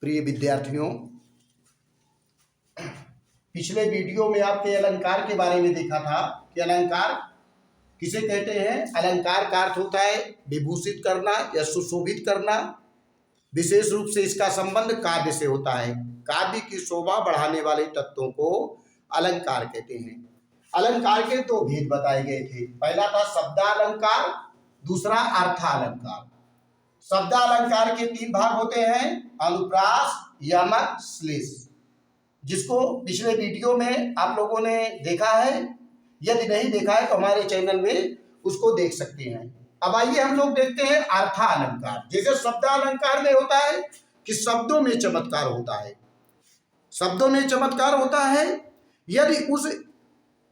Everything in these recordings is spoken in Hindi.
प्रिय विद्यार्थियों, पिछले वीडियो में आपके अलंकार के बारे में देखा था कि अलंकार किसे कहते हैं। अलंकार का अर्थ होता है विभूषित करना या सुशोभित करना। विशेष रूप से इसका संबंध काव्य से होता है। काव्य की शोभा बढ़ाने वाले तत्वों को अलंकार कहते हैं। अलंकार के दो भेद बताए गए थे। पहला था शब्दालंकार, दूसरा अर्थालंकार। शब्दालंकार के तीन भाग होते हैं, अनुप्रास, यमक, श्लेष, जिसको पिछले वीडियो में आप लोगों ने देखा है। यदि नहीं देखा है तो हमारे चैनल में उसको देख सकते हैं। अब आइए हम लोग देखते हैं अर्थालंकार। जैसे शब्दालंकार में होता है कि शब्दों में चमत्कार होता है, शब्दों में चमत्कार होता है। यदि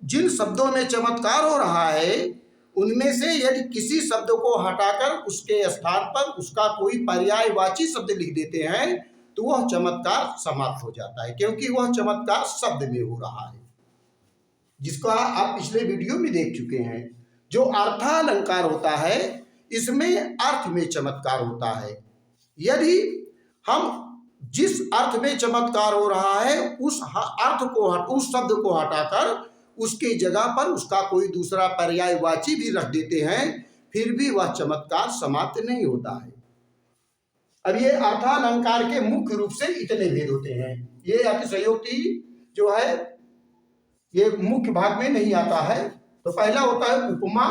जिन शब्दों में चमत्कार हो रहा है उनमें से यदि किसी शब्द को हटाकर उसके स्थान पर उसका कोई पर्यायवाची शब्द लिख देते हैं तो वह चमत्कार समाप्त हो जाता है, क्योंकि वह चमत्कार शब्द में हो रहा है, जिसका आप पिछले वीडियो में देख चुके हैं। जो अर्थालंकार होता है इसमें अर्थ में चमत्कार होता है। यदि हम जिस अर्थ में चमत्कार हो रहा है उस अर्थ को उस शब्द को हटाकर उसकी जगह पर उसका कोई दूसरा पर्यायवाची भी रख देते हैं, फिर भी वह चमत्कार समाप्त नहीं होता है। अब ये अर्थालंकार के मुख्य रूप से इतने भेद होते हैं। ये अतिशयोक्ति जो है ये मुख्य भाग में नहीं आता है। तो पहला होता है उपमा,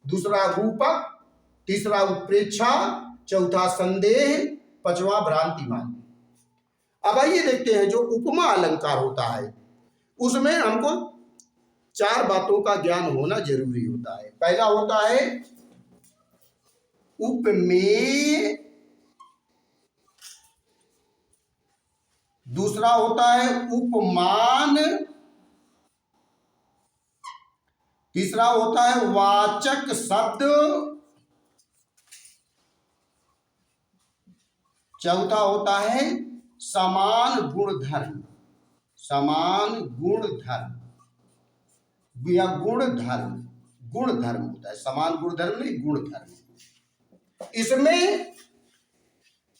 दूसरा रूपक, तीसरा उत्प्रेक्षा, चौथा संदेह, पांचवा भ्रांतिमान। अब आइए देखते हैं जो उपमा अलंकार होता है उसमें हमको चार बातों का ज्ञान होना जरूरी होता है। पहला होता है उपमेय, दूसरा होता है उपमान, तीसरा होता है वाचक शब्द, चौथा होता है समान गुणधर्म। समान गुणधर्म या गुणधर्म, गुणधर्म होता है, समान गुणधर्म नहीं गुणधर्म। इसमें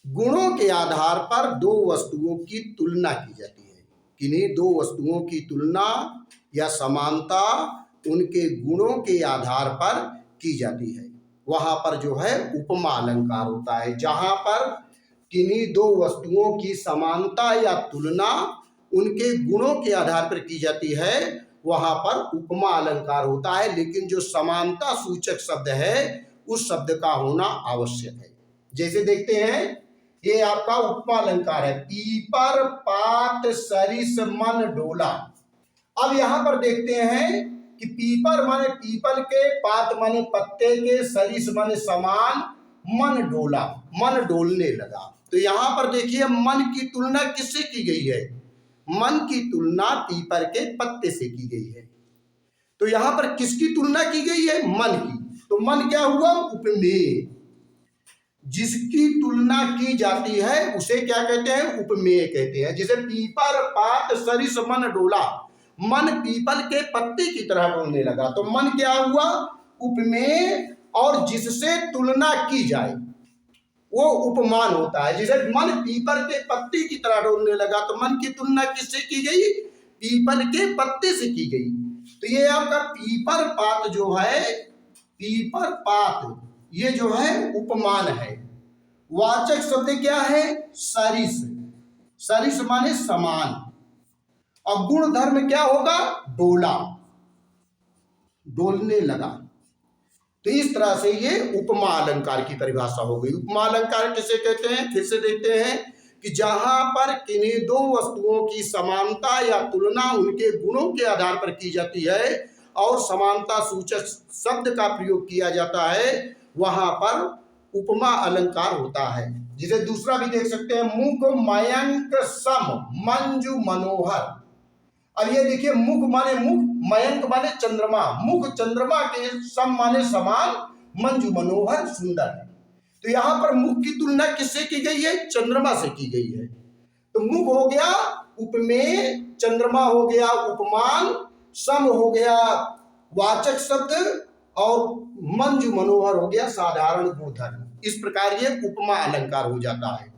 गुणों के आधार पर दो वस्तुओं की तुलना की जाती है। किन्हीं दो वस्तुओं की तुलना या समानता उनके गुणों के आधार पर की जाती है, वहां पर जो है उपमा अलंकार होता है। जहां पर किन्हीं दो वस्तुओं की समानता या तुलना उनके गुणों के आधार पर की जाती है वहां पर उपमा अलंकार होता है। लेकिन जो समानता सूचक शब्द है उस शब्द का होना आवश्यक है। जैसे देखते हैं ये आपका उपमा अलंकार है, पीपर पात सरिस मन डोला। अब यहां पर देखते हैं कि पीपर माने पीपल के, पात माने पत्ते के, सरिस माने समान, मन डोला मन डोलने लगा। तो यहां पर देखिए मन की तुलना किससे की गई है? मन की तुलना पीपर के पत्ते से की गई है। तो यहां पर किसकी तुलना की गई है? मन की। तो मन क्या हुआ? उपमेय। जिसकी तुलना की जाती है उसे क्या कहते हैं? उपमेय कहते हैं। जैसे पीपर पात सरिस मन डोला, मन पीपल के पत्ते की तरह डोलने लगा, तो मन क्या हुआ? उपमेय। और जिससे तुलना की जाए वो उपमान होता है। जैसे मन पीपल के पत्ते की तरह डोलने लगा तो मन की तुलना किससे की गई? पीपल के पत्ते से की गई। तो ये आपका पीपर पात जो है, पीपर पात ये जो है उपमान है। वाचक शब्द क्या है? सरिस। सरिस माने समान। और गुण धर्म क्या होगा? डोला, डोलने लगा। तो इस तरह से ये उपमा अलंकार की परिभाषा हो गई। उपमा अलंकार किसे कहते हैं? फिर से देखते हैं कि जहां पर किन्हीं दो वस्तुओं की समानता या तुलना उनके गुणों के आधार पर की जाती है और समानता सूचक शब्द का प्रयोग किया जाता है वहां पर उपमा अलंकार होता है। जिसे दूसरा भी देख सकते हैं, मुख मयंक सम मंजू मनोहर। अब ये देखिए, मुख माने मुख, मयंक माने चंद्रमा, मुख चंद्रमा के, सम माने समान, मंजू मनोहर सुंदर है। तो यहां पर मुख की तुलना किससे की गई है? चंद्रमा से की गई है। तो मुख हो गया उपमेय, चंद्रमा हो गया उपमान, सम हो गया वाचक शब्द और मंजू मनोहर हो गया साधारण गुणधर्म। इस प्रकार ये उपमा अलंकार हो जाता है।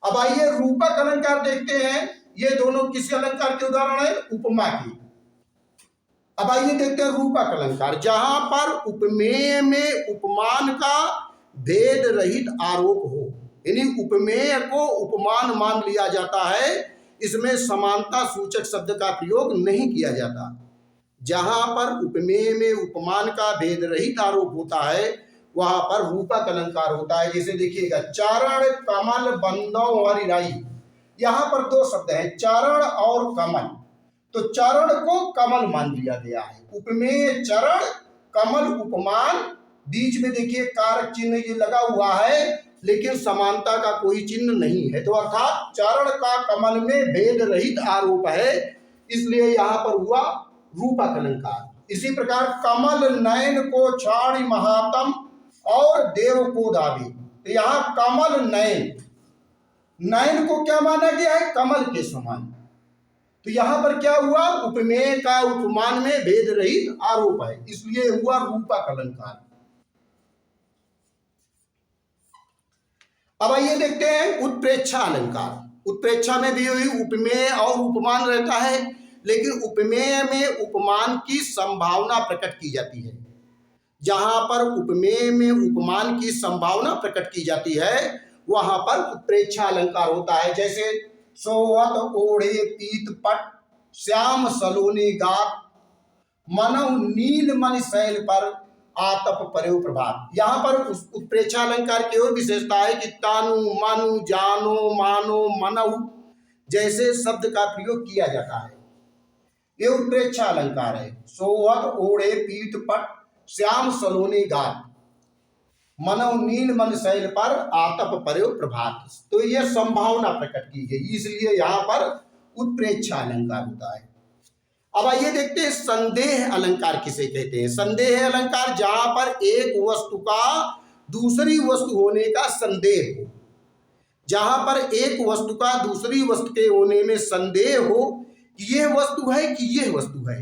अब आइए रूपक अलंकार देखते हैं। ये दोनों किस अलंकार के उदाहरण है? उपमा की। अब आइए देखते हैं रूपक अलंकार, जहां पर उपमेय में उपमान का भेद रहित आरोप हो, यानी उपमेय को उपमान मान लिया जाता है, इसमें समानता सूचक शब्द का प्रयोग नहीं किया जाता। जहां पर उपमेय में उपमान का भेद रहित आरोप होता है वहां पर रूपक अलंकार होता है। जैसे देखिएगा, चरण कमल बंदो हरिराई, यहां पर दो शब्द हैं, चरण और कमल। तो चरण को कमल मान लिया गया है, उपमेय चरण, कमल उपमान, बीच में देखिए कारक चिन्ह ये लगा हुआ है, लेकिन समानता का कोई चिन्ह नहीं है। तो अर्थात चरण का कमल में भेद रहित आरोप है, इसलिए यहां पर हुआ रूपक अलंकार। इसी प्रकार कमल नयन को छाड़ी महातम और देव को दावे, तो यहां कमल नयन, नयन को क्या माना गया है? कमल के समान। तो यहां पर क्या हुआ? उपमेय का उपमान में भेद रहित आरोप है, इसलिए हुआ रूपक अलंकार। अब आइए देखते हैं उत्प्रेक्षा अलंकार। उत्प्रेक्षा में भी उपमेय और उपमान रहता है, लेकिन उपमेय में उपमान की संभावना प्रकट की जाती है। जहां पर उपमेय में उपमान की संभावना प्रकट की जाती है वहां पर उत्प्रेक्षा अलंकार होता है। जैसे सोहत ओढ़े पीत पट श्याम सलोनी गात मनव नील मन शैल पर आतप पर्यो प्रभात। यहाँ पर उत्प्रेक्षा अलंकार की और विशेषता है कि तानु मानु जानो मानो मनव जैसे शब्द का प्रयोग किया जाता है। ये उत्प्रेक्षा अलंकार है। सोहत ओढ़े पीत पट श्याम सलोनी गात मनव नील मन शैल पर आतप पर्यो प्रभात। तो यह संभावना प्रकट की गई, इसलिए यहाँ पर उत्प्रेक्षा अलंकार होता है। अब आइए देखते हैं संदेह अलंकार किसे कहते हैं। संदेह अलंकार जहां पर एक वस्तु का दूसरी वस्तु होने का संदेह हो, जहां पर एक वस्तु का दूसरी वस्तु के होने में संदेह हो कि यह वस्तु है कि यह वस्तु है,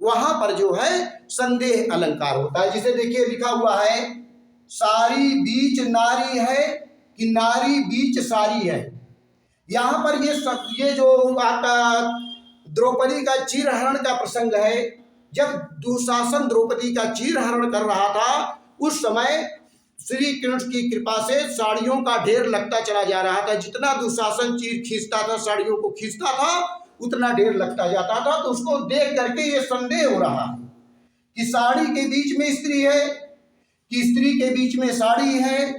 वहां पर जो है संदेह अलंकार होता है। जिसे देखिए लिखा हुआ है, सारी बीच नारी है कि नारी बीच सारी है। यहां पर ये जो आपका द्रौपदी का चीरहरण का प्रसंग है। जब दुशासन द्रौपदी का चीरहरण कर रहा था उस समय श्री कृष्ण की कृपा से साड़ियों का ढेर लगता चला जा रहा था। जितना दुशासन चीर खींचता था, साड़ियों को खींचता था, उतना ढेर लगता जाता था। तो उसको देख करके ये संदेह हो रहा है कि साड़ी के बीच में स्त्री है कि स्त्री के बीच में साड़ी है,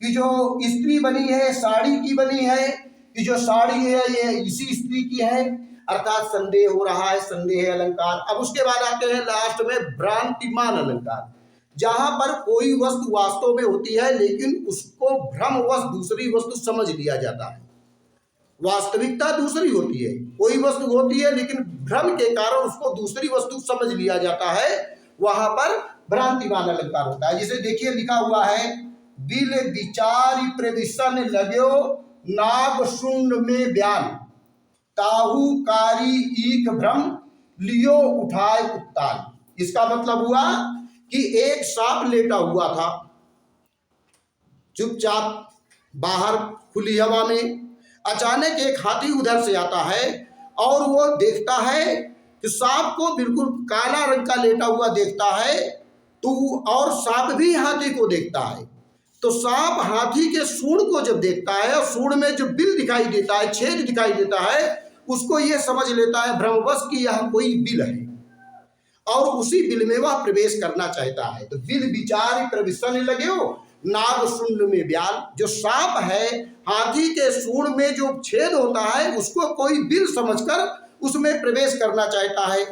कि जो स्त्री बनी है साड़ी की बनी है, कि जो साड़ी है ये इसी स्त्री की है। अर्थात संदेह हो रहा है, संदेह अलंकार। अब उसके बाद आते हैं लास्ट में भ्रांतिमान अलंकार, जहां पर कोई वस्तु वास्तव में होती है लेकिन उसको भ्रमवश दूसरी वस्तु समझ लिया जाता है। वास्तविकता दूसरी होती है, कोई वस्तु होती है लेकिन भ्रम के कारण उसको दूसरी वस्तु समझ लिया जाता है, वहां पर भ्रांतिमान अलंकार होता है। जिसे देखिए लिखा हुआ है, बिल विचारी प्रविशन लगो नाग शून्य में बयान ताहू कारी ईक भ्रम लियो उठाए उत्ताल। इसका मतलब हुआ कि एक सांप लेटा हुआ था चुपचाप बाहर खुली हवा में। अचानक एक हाथी उधर से आता है और वो देखता है कि सांप को बिल्कुल काला रंग का लेटा हुआ देखता है, तो और सांप भी हाथी को देखता है। तो सांप हाथी के सूंड को जब देखता है और सूंड में जो बिल दिखाई देता है, छेद दिखाई देता है, उसको यह समझ लेता है भ्रमवश कि यह कोई बिल है और उसी बिल में वह प्रवेश करना चाहता है। तो बिल विचार प्रविशन लगे हो नाग शून्य में ब्याल, जो सांप है हाथी के सूंड में जो छेद होता है उसको कोई बिल समझकर उसमें प्रवेश करना चाहता है।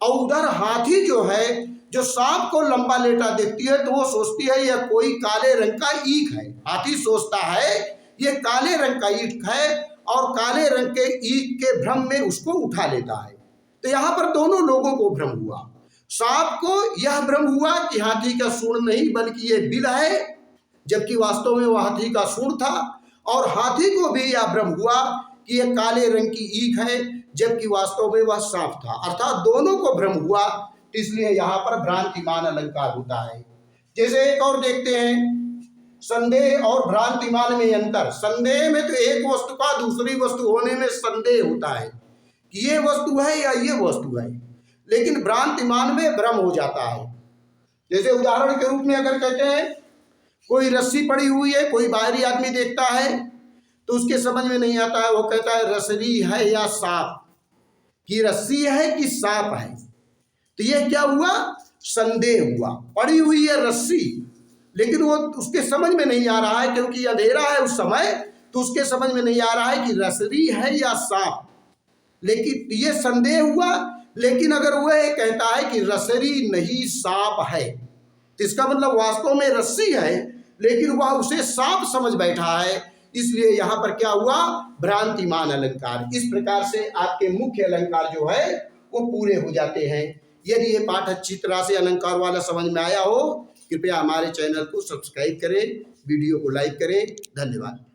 और उधर हाथी जो है जो सांप को लंबा लेटा देखती है तो वो सोचती है यह कोई काले रंग का ईख है। हाथी सोचता है यह काले रंग का ईख है और काले रंग के ईख के भ्रम में उसको उठा लेता है। तो यहाँ पर दोनों लोगों को भ्रम हुआ। सांप को यह भ्रम हुआ कि हाथी का सूंड नहीं बल्कि ये बिल है, जबकि वास्तव में वह हाथी का सूंड था। और हाथी को भी यह भ्रम हुआ कि यह काले रंग की ईख है, जबकि वास्तव में वह सांप था। अर्थात दोनों को भ्रम हुआ, इसलिए यहाँ पर भ्रांतिमान अलंकार होता है। जैसे एक और देखते हैं, संदेह और भ्रांतिमान में अंतर। संदेह में तो एक वस्तु का दूसरी वस्तु होने में संदेह होता है कि ये वस्तु है या ये वस्तु है, लेकिन भ्रांतिमान में भ्रम हो जाता है। जैसे उदाहरण के रूप में अगर कहते हैं कोई रस्सी पड़ी हुई है, कोई बाहरी आदमी देखता है तो उसके समझ में नहीं आता है, वो कहता है रसरी है या सांप, कि रस्सी है कि सांप है। तो ये क्या हुआ, संदेह हुआ। पड़ी हुई है रस्सी, लेकिन वो उसके समझ में नहीं आ रहा है क्योंकि अंधेरा है उस समय, तो उसके समझ में नहीं आ रहा है कि रसरी है या सांप, लेकिन ये संदेह हुआ। लेकिन अगर वह कहता है कि रसरी नहीं सांप है, तो इसका मतलब वास्तव में रस्सी है, लेकिन वह उसे सांप समझ बैठा है। इसलिए यहाँ पर क्या हुआ, भ्रांतिमान अलंकार। इस प्रकार से आपके मुख्य अलंकार जो है वो पूरे हो जाते हैं। यदि ये पाठ अच्छी तरह से अलंकार वाला समझ में आया हो, कृपया हमारे चैनल को सब्सक्राइब करें, वीडियो को लाइक करें। धन्यवाद।